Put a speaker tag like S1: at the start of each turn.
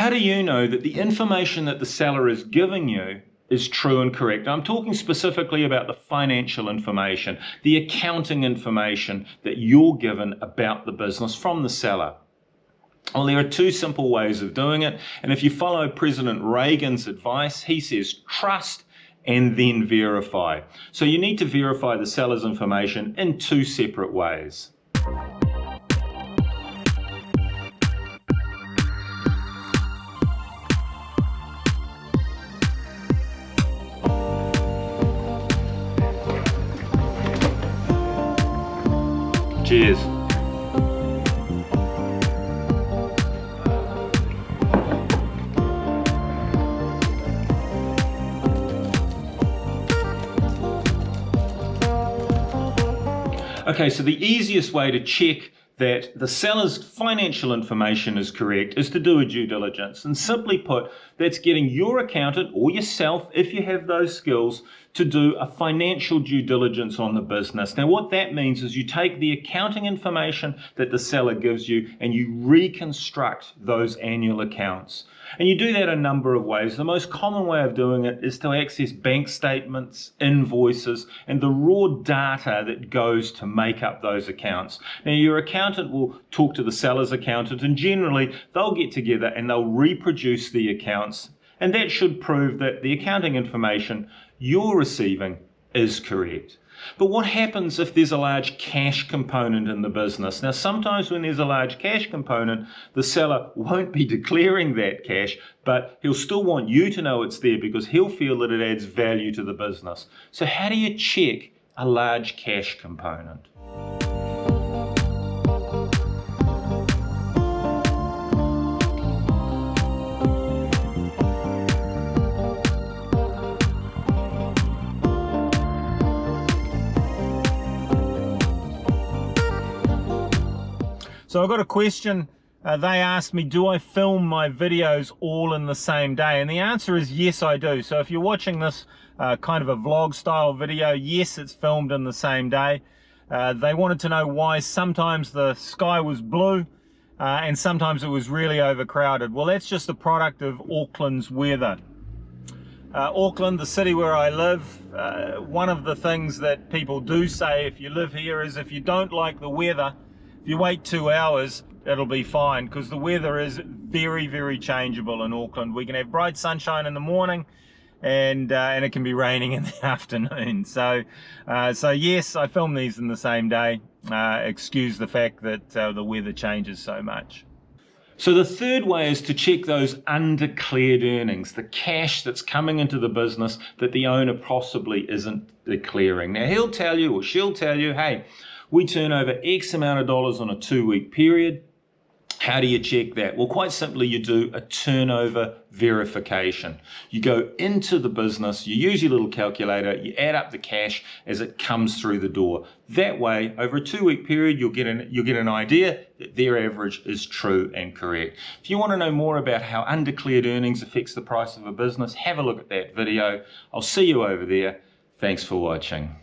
S1: how do you know that the information that the seller is giving you is true and correct? I'm talking specifically about the financial information, the accounting information that you're given about the business from the seller. Well, there are two simple ways of doing it. And if you follow President Reagan's advice, he says trust and then verify. So you need to verify the seller's information in two separate ways. Cheers. Okay, so the easiest way to check that the seller's financial information is correct is to do a due diligence. And simply put, that's getting your accountant or yourself, if you have those skills, to do a financial due diligence on the business. Now, what that means is you take the accounting information that the seller gives you and you reconstruct those annual accounts. And you do that a number of ways. The most common way of doing it is to access bank statements, invoices, and the raw data that goes to make up those accounts. Now, your accountant will talk to the seller's accountant, and generally they'll get together and they'll reproduce the accounts. And that should prove that the accounting information you're receiving is correct. But what happens if there's a large cash component in the business? Now, sometimes when there's a large cash component, the seller won't be declaring that cash, but he'll still want you to know it's there because he'll feel that it adds value to the business. So how do you check a large cash component? So I've got a question. They asked me, do I film my videos all in the same day? And the answer is yes, I do. So if you're watching this kind of a vlog style video, yes, it's filmed in the same day. They wanted to know why sometimes the sky was blue and sometimes it was really overcrowded. Well, that's just a product of Auckland's weather. Auckland, the city where I live, one of the things that people do say if you live here is if you don't like the weather, if you wait 2 hours, it'll be fine, because the weather is very, very changeable in Auckland. We can have bright sunshine in the morning and it can be raining in the afternoon. So yes, I film these in the same day. Excuse the fact that the weather changes so much. So the third way is to check those undeclared earnings, the cash that's coming into the business that the owner possibly isn't declaring. Now, he'll tell you or she'll tell you, hey, we turn over X amount of dollars on a 2-week period. How do you check that? Well, quite simply, you do a turnover verification. You go into the business, you use your little calculator, you add up the cash as it comes through the door. That way, over a 2-week period, you'll get an idea that their average is true and correct. If you want to know more about how undeclared earnings affects the price of a business, have a look at that video. I'll see you over there. Thanks for watching.